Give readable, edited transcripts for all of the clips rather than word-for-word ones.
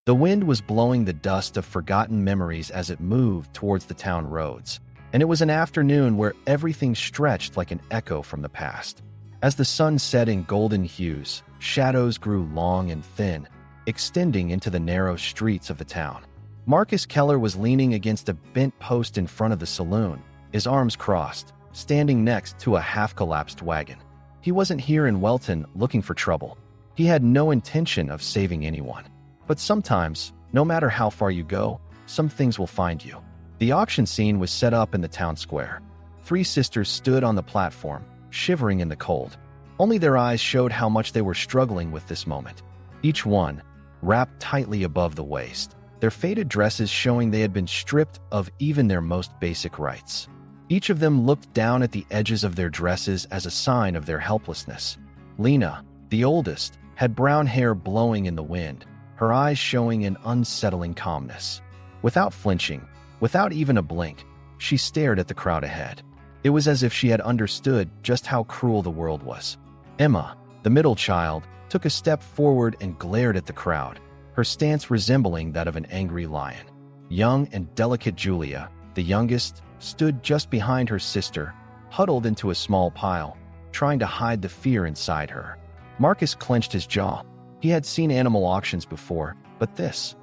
The wind was blowing the dust of forgotten memories as it moved towards the town roads, and it was an afternoon where everything stretched like an echo from the past. As the sun set in golden hues, shadows grew long and thin, extending into the narrow streets of the town. Marcus Keller was leaning against a bent post in front of the saloon, his arms crossed, standing next to a half-collapsed wagon. He wasn't here in Welton looking for trouble. He had no intention of saving anyone. But sometimes, no matter how far you go, some things will find you. The auction scene was set up in the town square. 3 sisters stood on the platform, shivering in the cold. Only their eyes showed how much they were struggling with this moment. Each one, wrapped tightly above the waist, their faded dresses showing they had been stripped of even their most basic rights. Each of them looked down at the edges of their dresses as a sign of their helplessness. Lena, the oldest, had brown hair blowing in the wind, her eyes showing an unsettling calmness. Without flinching, without even a blink, she stared at the crowd ahead. It was as if she had understood just how cruel the world was. Emma, the middle child, took a step forward and glared at the crowd, her stance resembling that of an angry lion. Young and delicate Julia, the youngest, stood just behind her sister, huddled into a small pile, trying to hide the fear inside her. Marcus clenched his jaw. He had seen animal auctions before, but this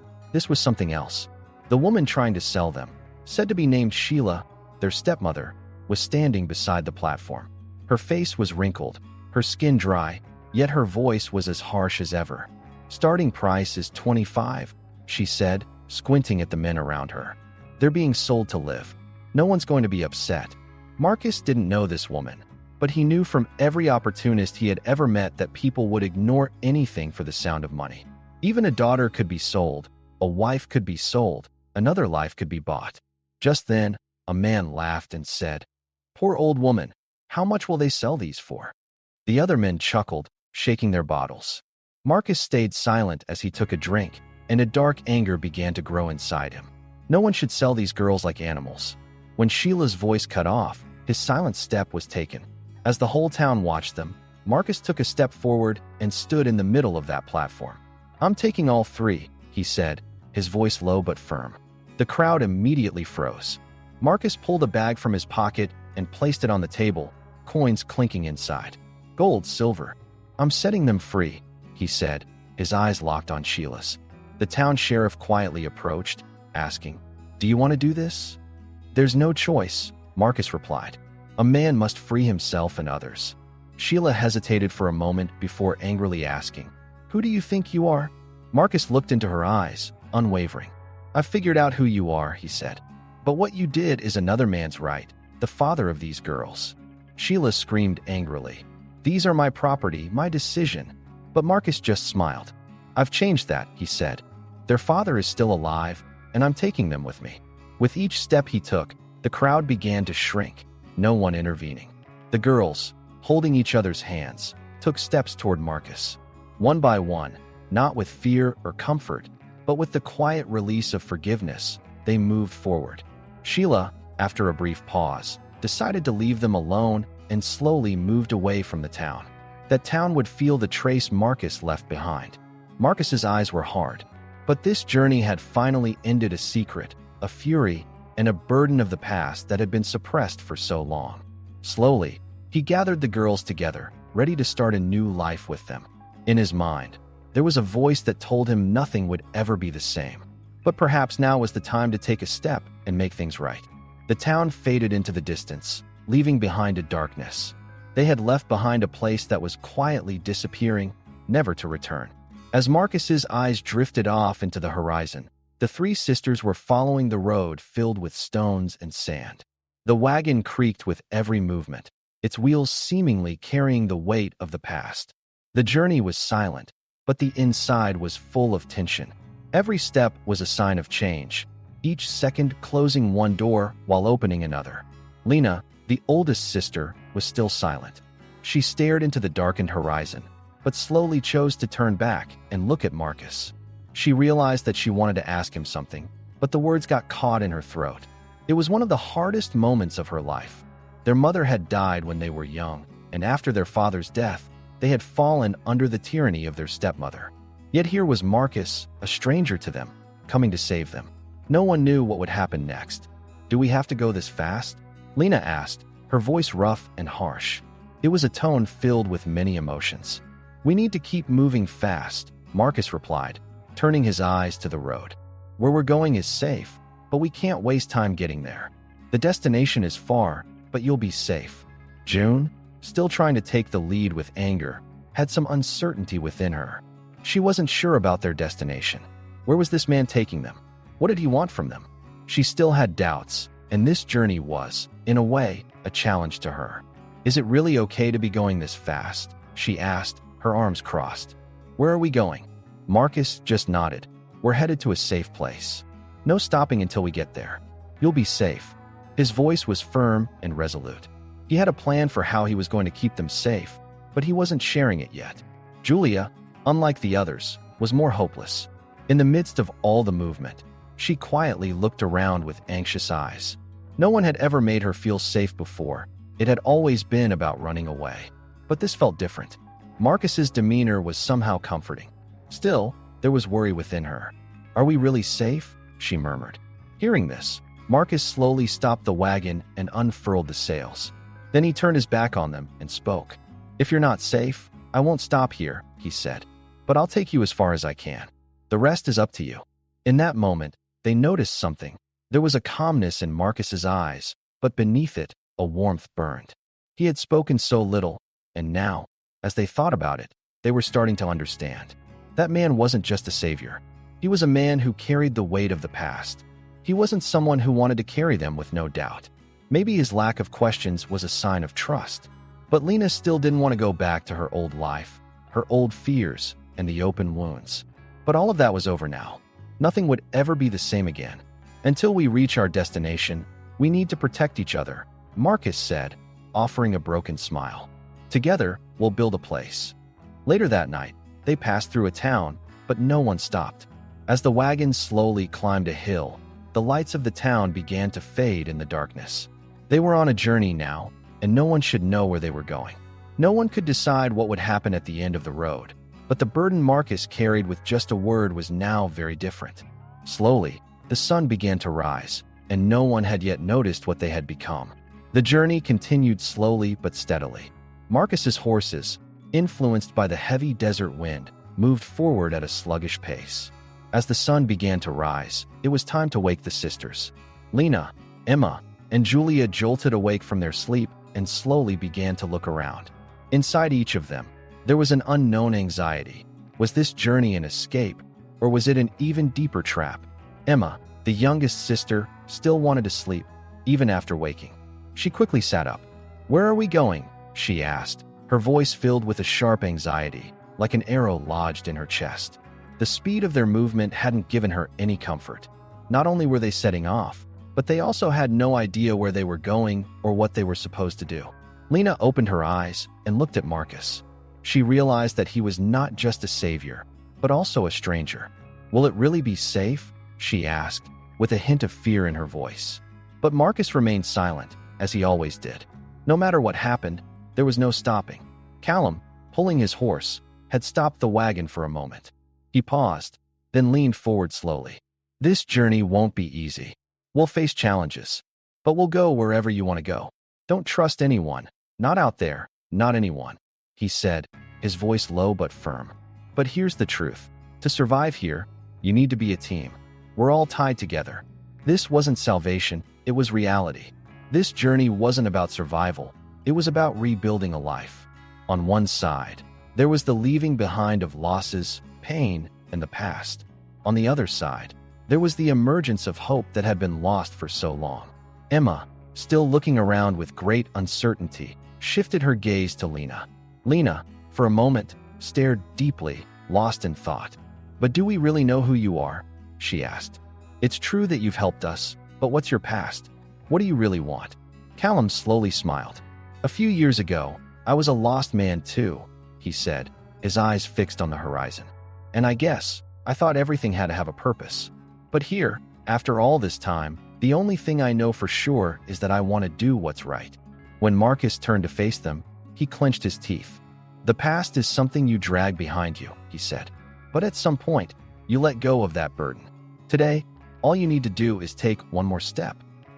was something else. The woman trying to sell them, said to be named Sheila, their stepmother, was standing beside the platform. Her face was wrinkled, her skin dry, yet her voice was as harsh as ever. "Starting price is $25, she said, squinting at the men around her. "They're being sold to live. No one's going to be upset." Marcus didn't know this woman, but he knew from every opportunist he had ever met that people would ignore anything for the sound of money. Even a daughter could be sold, a wife could be sold, another life could be bought. Just then, a man laughed and said, "Poor old woman, how much will they sell these for?" The other men chuckled, shaking their bottles. Marcus stayed silent as he took a drink, and a dark anger began to grow inside him. No one should sell these girls like animals. When Sheila's voice cut off, his silent step was taken. As the whole town watched them, Marcus took a step forward and stood in the middle of that platform. "I'm taking all 3, he said, his voice low but firm. The crowd immediately froze. Marcus pulled a bag from his pocket and placed it on the table, coins clinking inside. "Gold, silver. I'm setting them free," he said, his eyes locked on Sheila's. The town sheriff quietly approached, asking, "Do you want to do this?" "There's no choice," Marcus replied. "A man must free himself and others." Sheila hesitated for a moment before angrily asking, "Who do you think you are?" Marcus looked into her eyes, unwavering. "I've figured out who you are," he said. "But what you did is another man's right, the father of these girls." Sheila screamed angrily. "These are my property, my decision." But Marcus just smiled. "I've changed that," he said. "Their father is still alive, and I'm taking them with me." With each step he took, the crowd began to shrink, no one intervening. The girls, holding each other's hands, took steps toward Marcus. One by one, not with fear or comfort, but with the quiet release of forgiveness, they moved forward. Sheila, after a brief pause, decided to leave them alone and slowly moved away from the town. That town would feel the trace Marcus left behind. Marcus's eyes were hard, but this journey had finally ended a secret, a fury, and a burden of the past that had been suppressed for so long. Slowly, he gathered the girls together, ready to start a new life with them. In his mind, there was a voice that told him nothing would ever be the same. But perhaps now was the time to take a step and make things right. The town faded into the distance, leaving behind a darkness. They had left behind a place that was quietly disappearing, never to return. As Marcus's eyes drifted off into the horizon, the 3 sisters were following the road filled with stones and sand. The wagon creaked with every movement, its wheels seemingly carrying the weight of the past. The journey was silent, but the inside was full of tension. Every step was a sign of change, each second closing one door while opening another. Lena, the oldest sister, was still silent. She stared into the darkened horizon, but slowly chose to turn back and look at Marcus. She realized that she wanted to ask him something, but the words got caught in her throat. It was one of the hardest moments of her life. Their mother had died when they were young, and after their father's death, they had fallen under the tyranny of their stepmother. Yet here was Marcus, a stranger to them, coming to save them. No one knew what would happen next. "Do we have to go this fast?" Lena asked, her voice rough and harsh. It was a tone filled with many emotions. "We need to keep moving fast," Marcus replied, turning his eyes to the road. "Where we're going is safe, but we can't waste time getting there. The destination is far, but you'll be safe." June, still trying to take the lead with anger, had some uncertainty within her. She wasn't sure about their destination. Where was this man taking them? What did he want from them? She still had doubts, and this journey was, in a way, a challenge to her. "Is it really okay to be going this fast?" she asked, her arms crossed. "Where are we going?" Marcus just nodded. "We're headed to a safe place. No stopping until we get there. You'll be safe." His voice was firm and resolute. He had a plan for how he was going to keep them safe, but he wasn't sharing it yet. Julia, unlike the others, was more hopeless. In the midst of all the movement, she quietly looked around with anxious eyes. No one had ever made her feel safe before. It had always been about running away. But this felt different. Marcus's demeanor was somehow comforting. Still, there was worry within her. "Are we really safe?" she murmured. Hearing this, Marcus slowly stopped the wagon and unfurled the sails. Then he turned his back on them and spoke. "If you're not safe, I won't stop here," he said. "But I'll take you as far as I can. The rest is up to you." In that moment, they noticed something. There was a calmness in Marcus's eyes, but beneath it, a warmth burned. He had spoken so little, and now, as they thought about it, they were starting to understand. That man wasn't just a savior. He was a man who carried the weight of the past. He wasn't someone who wanted to carry them with no doubt. Maybe his lack of questions was a sign of trust. But Lena still didn't want to go back to her old life, her old fears, and the open wounds. But all of that was over now. Nothing would ever be the same again. "Until we reach our destination, we need to protect each other," Marcus said, offering a broken smile. "Together, we'll build a place." Later that night, they passed through a town, but no one stopped. As the wagon slowly climbed a hill, the lights of the town began to fade in the darkness. They were on a journey now, and no one should know where they were going. No one could decide what would happen at the end of the road, but the burden Marcus carried with just a word was now very different. Slowly, the sun began to rise, and no one had yet noticed what they had become. The journey continued slowly but steadily. Marcus's horses, influenced by the heavy desert wind, moved forward at a sluggish pace. As the sun began to rise, it was time to wake the sisters. Lena, Emma, and Julia jolted awake from their sleep and slowly began to look around. Inside each of them, there was an unknown anxiety. Was this journey an escape, or was it an even deeper trap? Emma, the youngest sister, still wanted to sleep, even after waking. She quickly sat up. "Where are we going?" she asked, her voice filled with a sharp anxiety, like an arrow lodged in her chest. The speed of their movement hadn't given her any comfort. Not only were they setting off, but they also had no idea where they were going or what they were supposed to do. Lena opened her eyes and looked at Marcus. She realized that he was not just a savior, but also a stranger. "Will it really be safe?" she asked, with a hint of fear in her voice. But Marcus remained silent, as he always did. No matter what happened, there was no stopping. Callum, pulling his horse, had stopped the wagon for a moment. He paused, then leaned forward slowly. "This journey won't be easy. We'll face challenges, but we'll go wherever you want to go. Don't trust anyone, not out there, not anyone," he said, his voice low but firm. "But here's the truth. To survive here, you need to be a team. We're all tied together." This wasn't salvation, it was reality. This journey wasn't about survival, it was about rebuilding a life. On one side, there was the leaving behind of losses, pain, and the past. On the other side, there was the emergence of hope that had been lost for so long. Emma, still looking around with great uncertainty, shifted her gaze to Lena. Lena, for a moment, stared deeply, lost in thought. "But do we really know who you are?" she asked. "It's true that you've helped us, but what's your past? What do you really want?" Callum slowly smiled. "A few years ago, I was a lost man too," he said, his eyes fixed on the horizon. "And I guess I thought everything had to have a purpose. But here, after all this time, the only thing I know for sure is that I want to do what's right." When Marcus turned to face them, he clenched his teeth. "The past is something you drag behind you," he said. But at some point, you let go of that burden. Today, all you need to do is take one more step.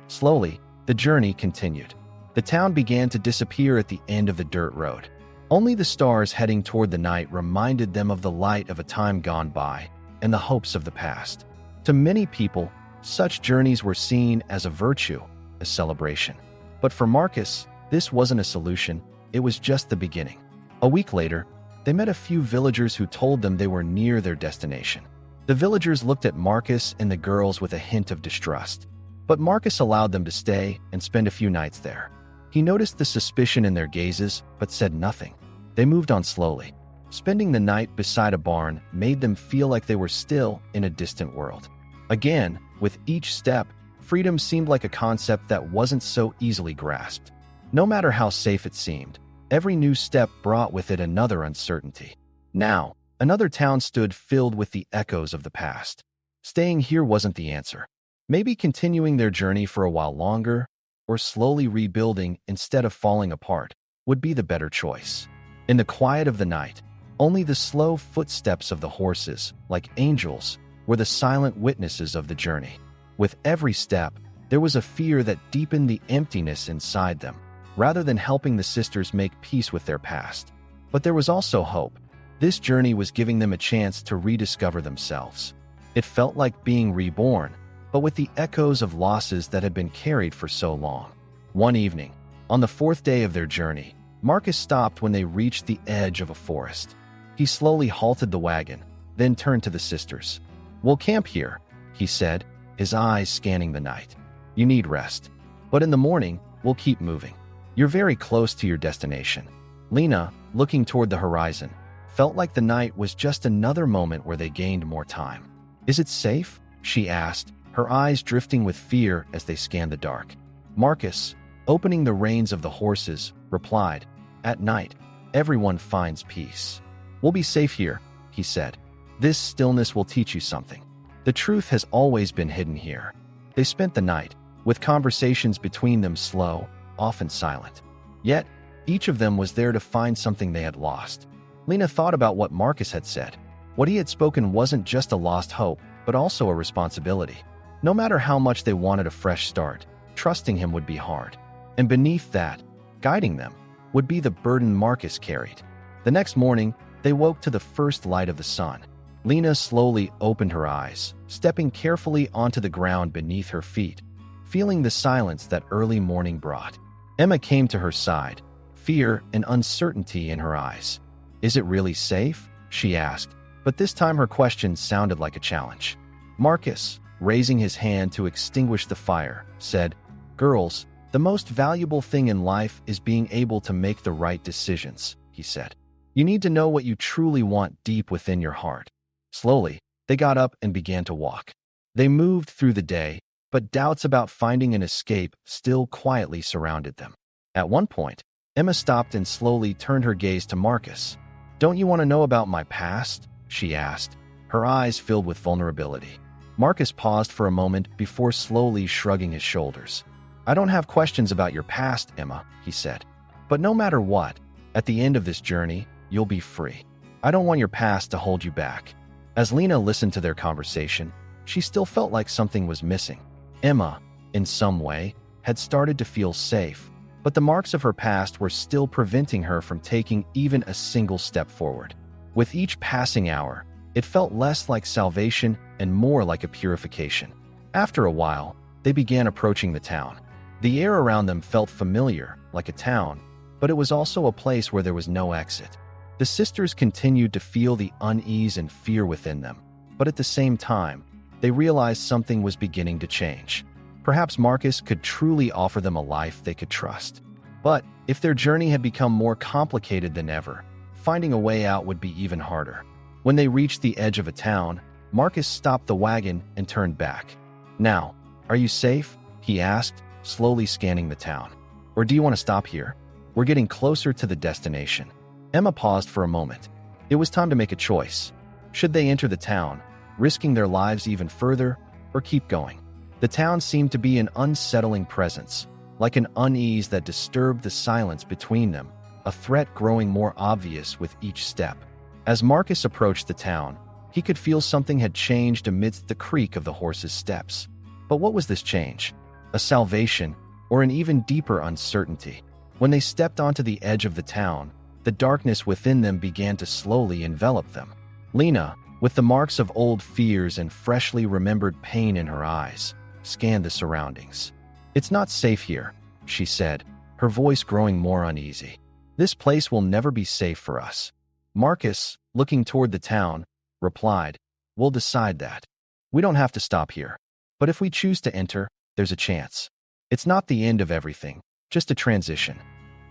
Slowly, the journey continued. The town began to disappear at the end of the dirt road. Only the stars heading toward the night reminded them of the light of a time gone by and the hopes of the past. To many people, such journeys were seen as a virtue, a celebration. But for Marcus, this wasn't a solution, it was just the beginning. A week later, they met a few villagers who told them they were near their destination. The villagers looked at Marcus and the girls with a hint of distrust. But Marcus allowed them to stay and spend a few nights there. He noticed the suspicion in their gazes, but said nothing. They moved on slowly. Spending the night beside a barn made them feel like they were still in a distant world. Again, with each step, freedom seemed like a concept that wasn't so easily grasped. No matter how safe it seemed, every new step brought with it another uncertainty. Now, another town stood filled with the echoes of the past. Staying here wasn't the answer. Maybe continuing their journey for a while longer, or slowly rebuilding instead of falling apart, would be the better choice. In the quiet of the night, only the slow footsteps of the horses, like angels, were the silent witnesses of the journey. With every step, there was a fear that deepened the emptiness inside them, rather than helping the sisters make peace with their past. But there was also hope. This journey was giving them a chance to rediscover themselves. It felt like being reborn, but with the echoes of losses that had been carried for so long. One evening, on the fourth day of their journey, Marcus stopped when they reached the edge of a forest. He slowly halted the wagon, then turned to the sisters. "We'll camp here," he said, his eyes scanning the night. "You need rest. But in the morning, we'll keep moving. You're very close to your destination." Lena, looking toward the horizon, felt like the night was just another moment where they gained more time. "Is it safe?" she asked, her eyes drifting with fear as they scanned the dark. Marcus, opening the reins of the horses, replied, "At night, everyone finds peace." "We'll be safe here," he said. "This stillness will teach you something. The truth has always been hidden here." They spent the night, with conversations between them slow, often silent. Yet, each of them was there to find something they had lost. Lena thought about what Marcus had said. What he had spoken wasn't just a lost hope, but also a responsibility. No matter how much they wanted a fresh start, trusting him would be hard. And beneath that, guiding them, would be the burden Marcus carried. The next morning, they woke to the first light of the sun. Lena slowly opened her eyes, stepping carefully onto the ground beneath her feet, feeling the silence that early morning brought. Emma came to her side, fear and uncertainty in her eyes. "Is it really safe?" she asked, but this time her question sounded like a challenge. Marcus, raising his hand to extinguish the fire, said, "Girls, the most valuable thing in life is being able to make the right decisions," he said. "You need to know what you truly want deep within your heart." Slowly, they got up and began to walk. They moved through the day, but doubts about finding an escape still quietly surrounded them. At one point, Emma stopped and slowly turned her gaze to Marcus. "Don't you want to know about my past?" she asked, her eyes filled with vulnerability. Marcus paused for a moment before slowly shrugging his shoulders. "I don't have questions about your past, Emma," he said. "But no matter what, at the end of this journey, you'll be free. I don't want your past to hold you back." As Lena listened to their conversation, she still felt like something was missing. Emma, in some way, had started to feel safe, but the marks of her past were still preventing her from taking even a single step forward. With each passing hour, it felt less like salvation and more like a purification. After a while, they began approaching the town. The air around them felt familiar, like a town, but it was also a place where there was no exit. The sisters continued to feel the unease and fear within them, but at the same time, they realized something was beginning to change. Perhaps Marcus could truly offer them a life they could trust. But if their journey had become more complicated than ever, finding a way out would be even harder. When they reached the edge of a town, Marcus stopped the wagon and turned back. "Now, are you safe?" he asked, slowly scanning the town. "Or do you want to stop here? We're getting closer to the destination." Emma paused for a moment. It was time to make a choice. Should they enter the town, risking their lives even further, or keep going? The town seemed to be an unsettling presence, like an unease that disturbed the silence between them, a threat growing more obvious with each step. As Marcus approached the town, He could feel something had changed amidst the creak of the horse's steps. But what was this change? A salvation, or an even deeper uncertainty? When they stepped onto the edge of the town, the darkness within them began to slowly envelop them. Lena, with the marks of old fears and freshly remembered pain in her eyes, scanned the surroundings. "It's not safe here," she said, her voice growing more uneasy. "This place will never be safe for us." Marcus, looking toward the town, replied, "We'll decide that. We don't have to stop here. But if we choose to enter, there's a chance. It's not the end of everything, just a transition."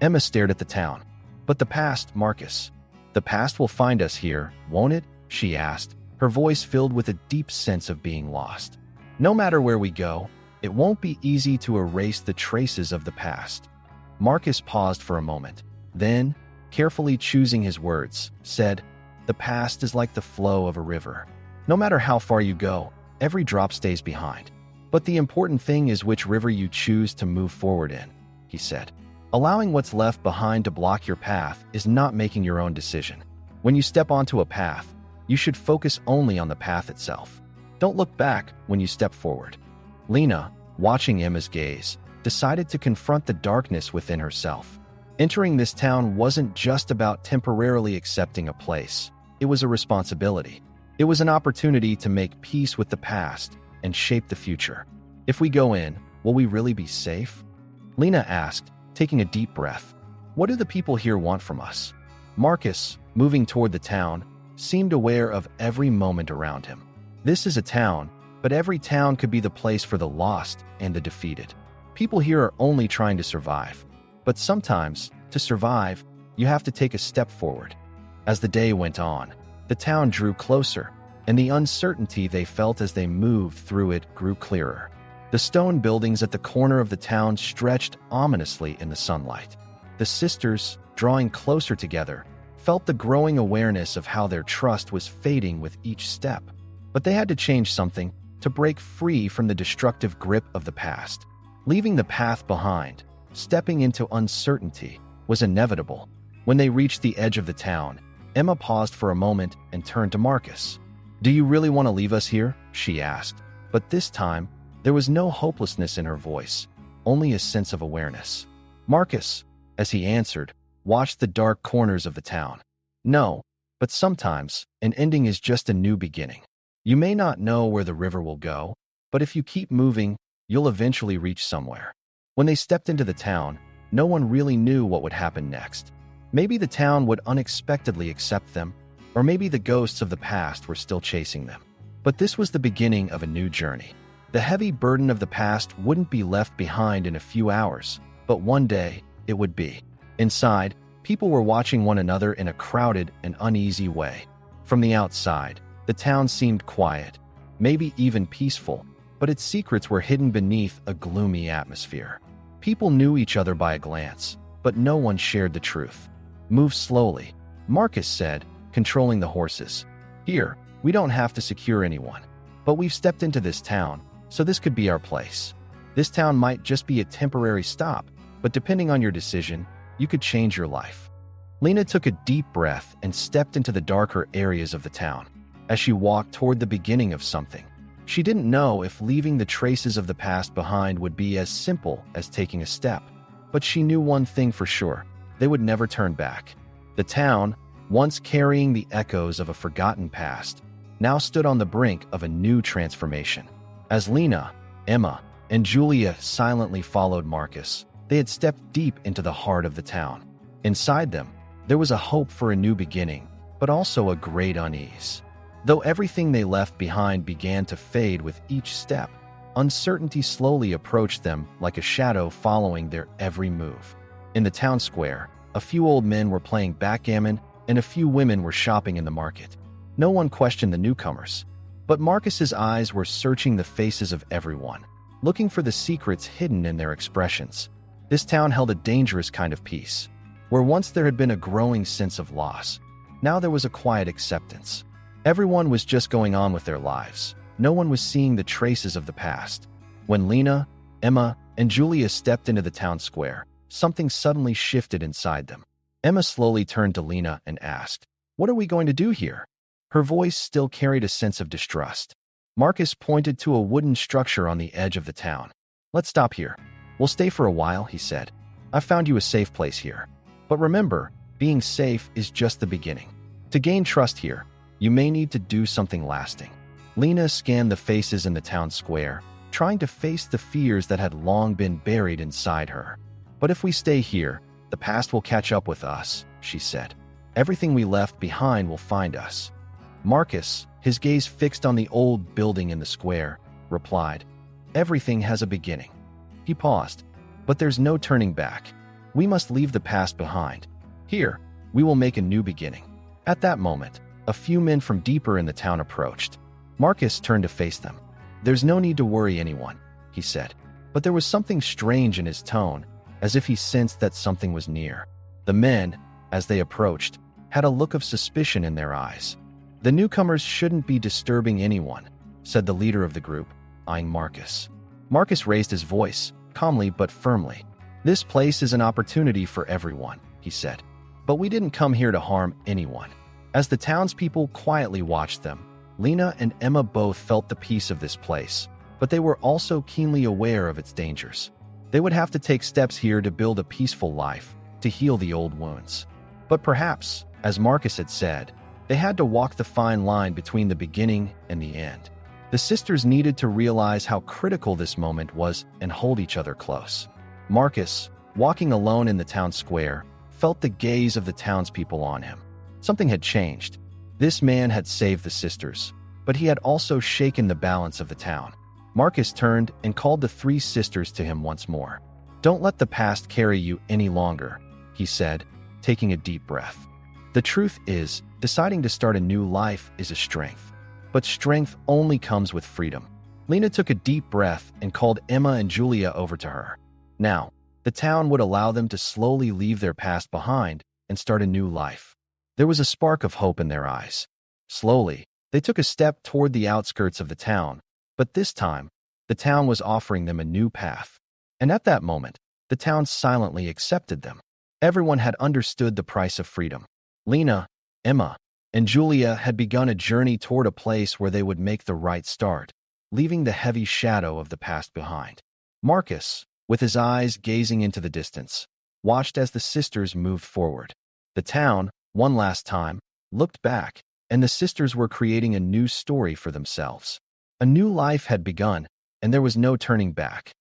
Emma stared at the town. "But the past, Marcus. The past will find us here, won't it?" she asked, her voice filled with a deep sense of being lost. "No matter where we go, it won't be easy to erase the traces of the past." Marcus paused for a moment, then, carefully choosing his words, said, "The past is like the flow of a river. No matter how far you go, every drop stays behind. But the important thing is which river you choose to move forward in," he said. "Allowing what's left behind to block your path is not making your own decision. When you step onto a path, you should focus only on the path itself. Don't look back when you step forward." Lena, watching Emma's gaze, decided to confront the darkness within herself. Entering this town wasn't just about temporarily accepting a place. It was a responsibility. It was an opportunity to make peace with the past and shape the future. "If we go in, will we really be safe?" Lena asked, taking a deep breath. "What do the people here want from us?" Marcus, moving toward the town, seemed aware of every moment around him. This is a town, but every town could be the place for the lost and the defeated. People here are only trying to survive. But sometimes, to survive, you have to take a step forward. As the day went on, the town drew closer, and the uncertainty they felt as they moved through it grew clearer. The stone buildings at the corner of the town stretched ominously in the sunlight. The sisters, drawing closer together, felt the growing awareness of how their trust was fading with each step. But they had to change something to break free from the destructive grip of the past. Leaving the path behind, stepping into uncertainty, was inevitable. When they reached the edge of the town, Emma paused for a moment and turned to Marcus. "Do you really want to leave us here?" she asked. But this time, there was no hopelessness in her voice, only a sense of awareness. Marcus, as he answered, watched the dark corners of the town. "No, but sometimes an ending is just a new beginning. You may not know where the river will go, but if you keep moving, you'll eventually reach somewhere." When they stepped into the town, no one really knew what would happen next. Maybe the town would unexpectedly accept them, or maybe the ghosts of the past were still chasing them. But this was the beginning of a new journey. The heavy burden of the past wouldn't be left behind in a few hours, but one day it would be. Inside, people were watching one another in a crowded and uneasy way. From the outside, the town seemed quiet, maybe even peaceful, but its secrets were hidden beneath a gloomy atmosphere. People knew each other by a glance, but no one shared the truth. "Move slowly," Marcus said, controlling the horses. "Here, we don't have to secure anyone. But we've stepped into this town, so this could be our place. This town might just be a temporary stop, but depending on your decision, you could change your life." Lena took a deep breath and stepped into the darker areas of the town. As she walked toward the beginning of something, she didn't know if leaving the traces of the past behind would be as simple as taking a step. But she knew one thing for sure: they would never turn back. The town, once carrying the echoes of a forgotten past, now stood on the brink of a new transformation. As Lena, Emma, and Julia silently followed Marcus, they had stepped deep into the heart of the town. Inside them, there was a hope for a new beginning, but also a great unease. Though everything they left behind began to fade with each step, uncertainty slowly approached them like a shadow following their every move. In the town square, a few old men were playing backgammon and a few women were shopping in the market. No one questioned the newcomers, but Marcus's eyes were searching the faces of everyone, looking for the secrets hidden in their expressions. This town held a dangerous kind of peace. Where once there had been a growing sense of loss, now there was a quiet acceptance. Everyone was just going on with their lives. No one was seeing the traces of the past. When Lena, Emma, and Julia stepped into the town square, something suddenly shifted inside them. Emma slowly turned to Lena and asked, "What are we going to do here?" Her voice still carried a sense of distrust. Marcus pointed to a wooden structure on the edge of the town. "Let's stop here. We'll stay for a while," he said. "I've found you a safe place here. But remember, being safe is just the beginning. To gain trust here, you may need to do something lasting." Lena scanned the faces in the town square, trying to face the fears that had long been buried inside her. "But if we stay here, the past will catch up with us," she said. "Everything we left behind will find us." Marcus, his gaze fixed on the old building in the square, replied, "Everything has a beginning." He paused. "But there's no turning back. We must leave the past behind. Here, we will make a new beginning." At that moment, a few men from deeper in the town approached. Marcus turned to face them. "There's no need to worry anyone," he said. But there was something strange in his tone, as if he sensed that something was near. The men, as they approached, had a look of suspicion in their eyes. "The newcomers shouldn't be disturbing anyone," said the leader of the group, eyeing Marcus. Marcus raised his voice, calmly but firmly. "This place is an opportunity for everyone," he said. "But we didn't come here to harm anyone." As the townspeople quietly watched them, Lena and Emma both felt the peace of this place, but they were also keenly aware of its dangers. They would have to take steps here to build a peaceful life, to heal the old wounds. But perhaps, as Marcus had said, they had to walk the fine line between the beginning and the end. The sisters needed to realize how critical this moment was and hold each other close. Marcus, walking alone in the town square, felt the gaze of the townspeople on him. Something had changed. This man had saved the sisters, but he had also shaken the balance of the town. Marcus turned and called the three sisters to him once more. "Don't let the past carry you any longer," he said, taking a deep breath. "The truth is, deciding to start a new life is a strength. But strength only comes with freedom." Lena took a deep breath and called Emma and Julia over to her. Now, the town would allow them to slowly leave their past behind and start a new life. There was a spark of hope in their eyes. Slowly, they took a step toward the outskirts of the town, but this time, the town was offering them a new path. And at that moment, the town silently accepted them. Everyone had understood the price of freedom. Lena, Emma, and Julia had begun a journey toward a place where they would make the right start, leaving the heavy shadow of the past behind. Marcus, with his eyes gazing into the distance, watched as the sisters moved forward. The town, one last time, looked back, and the sisters were creating a new story for themselves. A new life had begun, and there was no turning back.